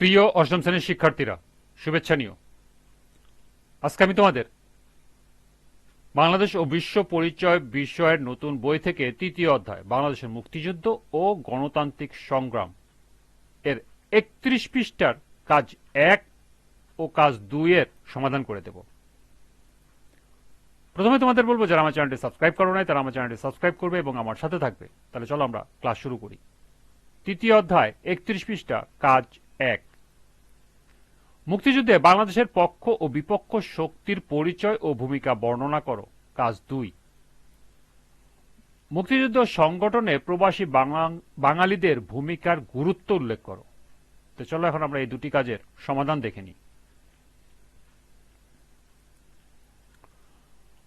প্রিয় অষ্টম শ্রেণীর শিক্ষার্থীরা, শুভেচ্ছা নিও। আজকে আমি তোমাদের বাংলাদেশ ও বিশ্ব পরিচয় বিষয়ের নতুন বই থেকে তৃতীয় অধ্যায় বাংলাদেশের মুক্তিযুদ্ধ ও গণতান্ত্রিক সংগ্রাম এর ৩১ পৃষ্ঠার কাজ ১ ও কাজ ২ এর সমাধান করে দেব। প্রথমে তোমাদের বলবো, যারা আমার চ্যানেলটি সাবস্ক্রাইব করো নাই তারা আমার চ্যানেলটি সাবস্ক্রাইব করবে এবং আমার সাথে থাকবে। তাহলে চলো আমরা ক্লাস শুরু করি। তৃতীয় অধ্যায় ৩১ পৃষ্ঠা কাজ ১। মুক্তিযুদ্ধে বাংলাদেশের পক্ষ ও বিপক্ষ শক্তির পরিচয় ও ভূমিকা বর্ণনা করো। কাজ ২। মুক্তিযুদ্ধ সংগঠনে প্রবাসী বাঙালিদের ভূমিকার গুরুত্ব উল্লেখ করো। তো চলো এখন আমরা এই দুটি কাজের সমাধান দেখে নিই।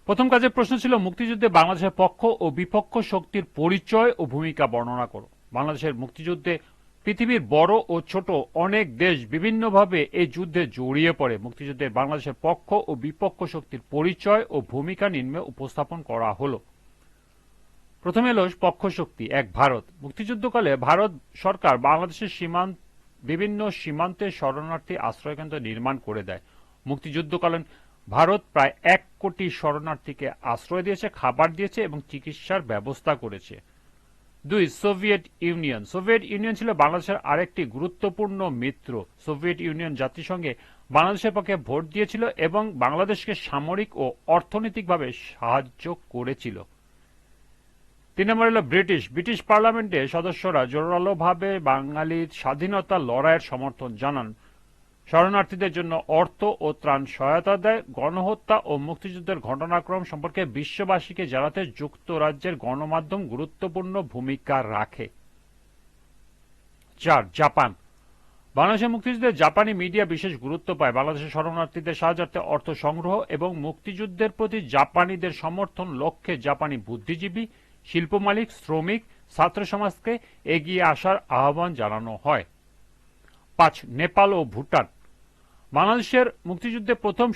প্রথম কাজের প্রশ্ন ছিল, মুক্তিযুদ্ধে বাংলাদেশের পক্ষ ও বিপক্ষ শক্তির পরিচয় ও ভূমিকা বর্ণনা করো। বাংলাদেশের মুক্তিযুদ্ধে পৃথিবীর বড় ও ছোট অনেক দেশ বিভিন্নভাবে এই যুদ্ধে জড়িয়ে পড়ে। মুক্তিযুদ্ধে বাংলাদেশের পক্ষ ও বিপক্ষ শক্তির পরিচয় ও ভূমিকা নিম্নে উপস্থাপন করা হলো। প্রথমে এলো পক্ষ শক্তি। ১. ভারত। মুক্তিযুদ্ধকালে ভারত সরকার বাংলাদেশের বিভিন্ন সীমান্তে শরণার্থী আশ্রয়কেন্দ্র নির্মাণ করে দেয়। মুক্তিযুদ্ধকালীন ভারত প্রায় ১ কোটি শরণার্থীকে আশ্রয় দিয়েছে, খাবার দিয়েছে এবং চিকিৎসার ব্যবস্থা করেছে। ২. Soviet union. সোভিয়েত ইউনিয়ন ছিল বাংলাদেশের আরেকটি গুরুত্বপূর্ণ মিত্র। সোভিয়েত ইউনিয়ন জাতিসংঘে বাংলাদেশের পক্ষে ভোট দিয়েছিল এবং বাংলাদেশকে সামরিক ও অর্থনৈতিকভাবে সাহায্য করেছিল। ৩ নম্বর হল ব্রিটিশ। ব্রিটিশ পার্লামেন্টে সদস্যরা জোরালোভাবে বাঙালির স্বাধীনতা লড়াইয়ের সমর্থন জানান, শরণার্থীদের জন্য অর্থ ও ত্রাণ সহায়তা দেয়, গণহত্যা ও মুক্তিযুদ্ধের ঘটনাক্রম সম্পর্কে বিশ্ববাসীকে জানাতে যুক্তরাজ্যের গণমাধ্যম গুরুত্বপূর্ণ ভূমিকা রাখে। ৪. জাপান। বাংলাদেশের মুক্তিযুদ্ধে জাপানি মিডিয়া বিশেষ গুরুত্ব পায়। বাংলাদেশের শরণার্থীদের সাহায্যার্থে অর্থ সংগ্রহ এবং মুক্তিযুদ্ধের প্রতি জাপানিদের সমর্থন লক্ষ্যে জাপানি বুদ্ধিজীবী, শিল্প মালিক, শ্রমিক, ছাত্র সমাজকে এগিয়ে আসার আহ্বান জানানো হয়। ৫. নেপাল ও ভুটান। বাংলাদেশের মুক্তিযুদ্ধে প্রথম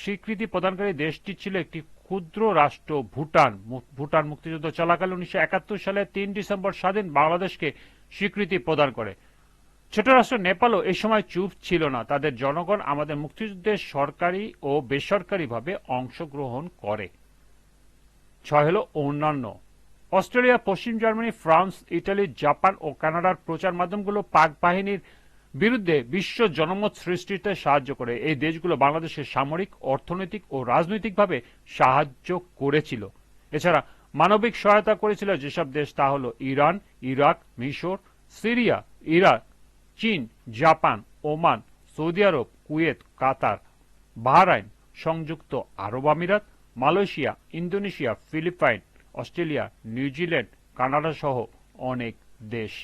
স্বীকৃতি প্রদানকারী দেশটি ছিল একটি ক্ষুদ্র রাষ্ট্র ভুটান। ভুটান মুক্তিযুদ্ধ চলাকালে ১৯৭১ সালে ৩ ডিসেম্বর স্বাধীন বাংলাদেশকে স্বীকৃতি প্রদান করে। ছোট রাষ্ট্র নেপালও এই সময় চুপ ছিল না। তাদের জনগণ আমাদের মুক্তিযুদ্ধে সরকারি ও বেসরকারিভাবে অংশগ্রহণ করে। ৬ হল অন্যান্য। অস্ট্রেলিয়া, পশ্চিম জার্মানি, ফ্রান্স, ইটালি, জাপান ও কানাডার প্রচার মাধ্যমগুলো পাক বাহিনীর বিরুদ্ধে বিশ্ব জনমত সৃষ্টিতে সাহায্য করে। এই দেশগুলো বাংলাদেশের সামরিক, অর্থনৈতিক ও রাজনৈতিকভাবে সাহায্য করেছিল। এছাড়া মানবিক সহায়তা করেছিল যেসব দেশ তা হল ইরান, ইরাক, মিশর, সিরিয়া, ইরাক, চীন, Japan, Oman, Saudi Arab, Kuwait, Qatar, Bahrain, সংযুক্ত আরব আমিরাত, Malaysia, Indonesia, Philippine, Australia, New Zealand, Canada সহ অনেক দেশ।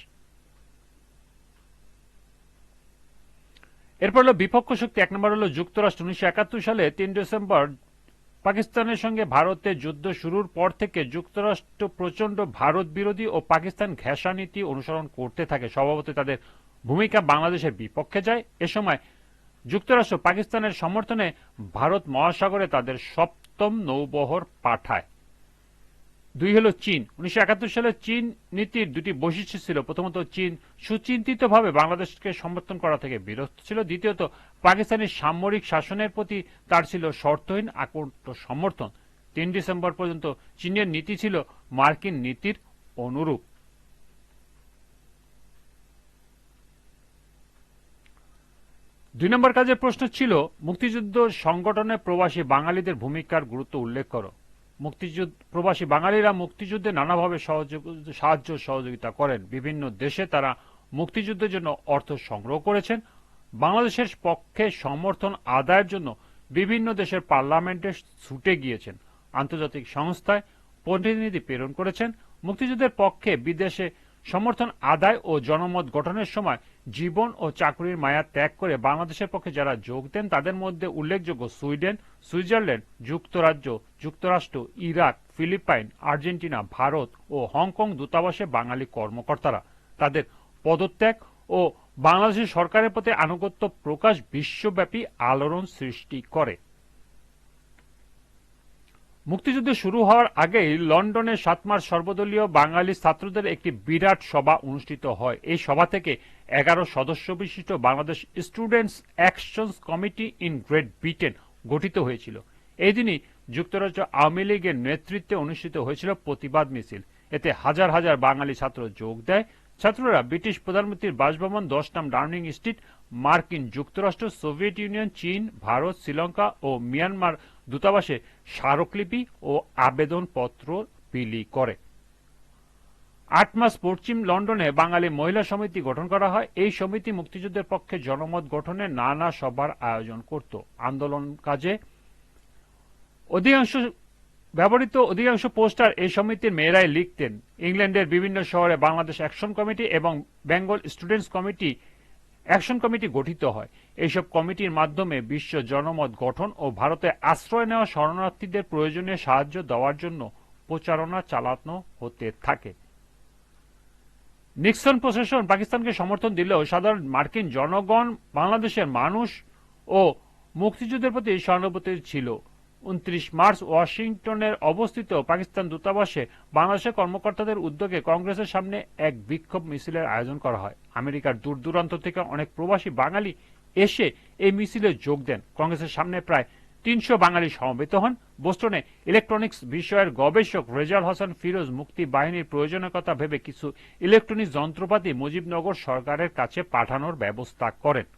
এরপর হল বিপক্ষ শক্তি। ১ নম্বর হল যুক্তরাষ্ট্র। ১৯৭১ সালে ৩ ডিসেম্বর পাকিস্তানের সঙ্গে ভারতের যুদ্ধ শুরুর পর থেকে যুক্তরাষ্ট্র প্রচন্ড ভারত বিরোধী ও পাকিস্তান ঘেঁষা নীতি অনুসরণ করতে থাকে। স্বভাবতই তাদের ভূমিকা বাংলাদেশের বিপক্ষে যায়। এ সময় যুক্তরাষ্ট্র পাকিস্তানের সমর্থনে ভারত মহাসাগরে তাদের ৭ম নৌবহর পাঠায়। ২ হল চীন। ১৯৭১ সালে চীন নীতির দুটি বৈশিষ্ট্য ছিল। প্রথমত, চীন সুচিন্তিতভাবে বাংলাদেশকে সমর্থন করা থেকে বিরত ছিল। দ্বিতীয়ত, পাকিস্তানি সামরিক শাসনের প্রতি তার ছিল শর্তহীন আকুণ্ঠ সমর্থন। ৩ ডিসেম্বর পর্যন্ত চীনের নীতি ছিল মার্কিন নীতির অনুরূপ। ২ নম্বর কাজের প্রশ্ন ছিল, মুক্তিযুদ্ধ সংগঠনে প্রবাসী বাঙালিদের ভূমিকার গুরুত্ব উল্লেখ করো। প্রবাসী বাঙালিরা মুক্তিযুদ্ধে নানাভাবে সাহায্য সহযোগিতা করেন। বিভিন্ন দেশে তারা মুক্তিযুদ্ধের জন্য অর্থ সংগ্রহ করেছেন। বাংলাদেশের পক্ষে সমর্থন আদায়ের জন্য বিভিন্ন দেশের পার্লামেন্টে ছুটে গিয়েছেন। আন্তর্জাতিক সংস্থায় প্রতিনিধি প্রেরণ করেছেন। মুক্তিযুদ্ধের পক্ষে বিদেশে সমর্থন আদায় ও জনমত গঠনের সময় জীবন ও চাকরির মায়া ত্যাগ করে বাংলাদেশের পক্ষে যারা যোগ দেন তাদের মধ্যে উল্লেখযোগ্য সুইডেন, সুইজারল্যান্ড, যুক্তরাজ্য, যুক্তরাষ্ট্র, ইরাক, ফিলিপাইন, আর্জেন্টিনা, ভারত ও হংকং দূতাবাসে বাঙালি কর্মকর্তারা। তাদের পদত্যাগ ও বাংলাদেশের সরকারের প্রতি আনুগত্য প্রকাশ বিশ্বব্যাপী আলোড়ন সৃষ্টি করে। মুক্তিযুদ্ধ শুরু হওয়ার আগেই লন্ডনে ৭ মার্চ সর্বদলীয় বাঙালি ছাত্রদের একটি বিরাট সভা অনুষ্ঠিত হয়। এই সভা থেকে ১১ সদস্য বিশিষ্ট Bangladesh students action committee in great Britain গঠিত হয়েছিল। এই দিনই যুক্তরাজ্য আওয়ামী লীগের নেতৃত্বে অনুষ্ঠিত হয়েছিল প্রতিবাদ মিছিল। এতে হাজার হাজার বাঙালি ছাত্র যোগ দেয়। ছাত্ররা ব্রিটিশ প্রধানমন্ত্রীর বাসভবন ১০ নং ডাউনিং স্ট্রিট, মার্কিন যুক্তরাষ্ট্র, সোভিয়েত ইউনিয়ন, চীন, ভারত, শ্রীলঙ্কা ও মিয়ানমার দূতাবাসে স্মারকলিপি ও আবেদনপত্র বিলি করে। ৮ মার্চ পশ্চিম লন্ডনে বাঙালি মহিলা সমিতি গঠন করা হয়। এই সমিতি মুক্তিযুদ্ধের পক্ষে জনমত গঠনে নানা সভার আয়োজন করত। আন্দোলন কাজে অধিকাংশ পোস্টার এই সমিতির মেয়েরাই লিখতেন। ইংল্যান্ডের বিভিন্ন শহরে বাংলাদেশ অ্যাকশন কমিটি এবং বেঙ্গল স্টুডেন্টস অ্যাকশন কমিটি গঠিত হয়। এইসব কমিটির মাধ্যমে বিশ্ব জনমত গঠন ও ভারতে আশ্রয় নেওয়া শরণার্থীদের প্রয়োজনীয় সাহায্য দেওয়ার জন্য প্রচারণা চালানো হতে থাকে। নিক্সন প্রশাসন পাকিস্তানকে সমর্থন দিলেও সাধারণ মার্কিন জনগণ, বাংলাদেশের মানুষ ও মুক্তিযুদ্ধের প্রতি সহানুভূতি ছিল। ২৯ মার্চ ওয়াশিংটনের অবস্থিত পাকিস্তান দূতাবাসে বাংলাদেশের কর্মকর্তাদের উদ্যোগে কংগ্রেসের সামনে এক বিক্ষোভ মিছিলের আয়োজন করা হয়। আমেরিকার দূর দূরান্ত থেকে অনেক প্রবাসী বাঙালি এসে এই মিছিলে যোগ দেন। কংগ্রেসের সামনে প্রায় ৩০০ বাঙালি সমবেত হন। বোস্টনে ইলেকট্রনিক্স বিষয়ের গবেষক রেজাল হাসান ফিরোজ মুক্তি বাহিনীর প্রয়োজনীয়তা ভেবে কিছু ইলেকট্রনিক্স যন্ত্রপাতি মুজিবনগর সরকারের কাছে পাঠানোর ব্যবস্থা করেন।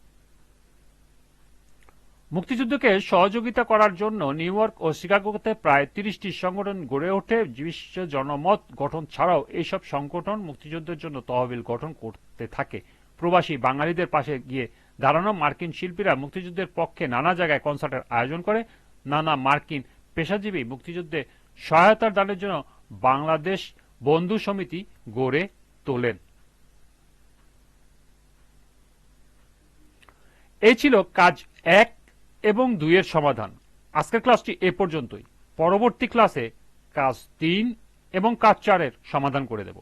মুক্তিযুদ্ধকে সহযোগিতা করার জন্য নিউ ইয়র্ক ও শিকাগোতে প্রায় ৩০টি সংগঠন গড়ে ওঠে। বিশ্ব জনমত গঠন ছাড়াও এইসব সংগঠন মুক্তিযুদ্ধের জন্য তহবিল গঠন করতে থাকে। প্রবাসী বাঙালিদের পাশে গিয়ে দাঁড়ানো মার্কিন শিল্পীরা মুক্তিযুদ্ধের পক্ষে নানা জায়গায় কনসার্টের আয়োজন করে। নানা মার্কিন পেশাজীবী মুক্তিযুদ্ধে সহায়তার দানের জন্য বাংলাদেশ বন্ধু সমিতি গড়ে তোলেন। এই ছিল কাজ ১ এবং ২ এর সমাধান। আজকের ক্লাসটি এ পর্যন্তই। পরবর্তী ক্লাসে কাজ ৩ এবং কাজ ৪ এর সমাধান করে দেব।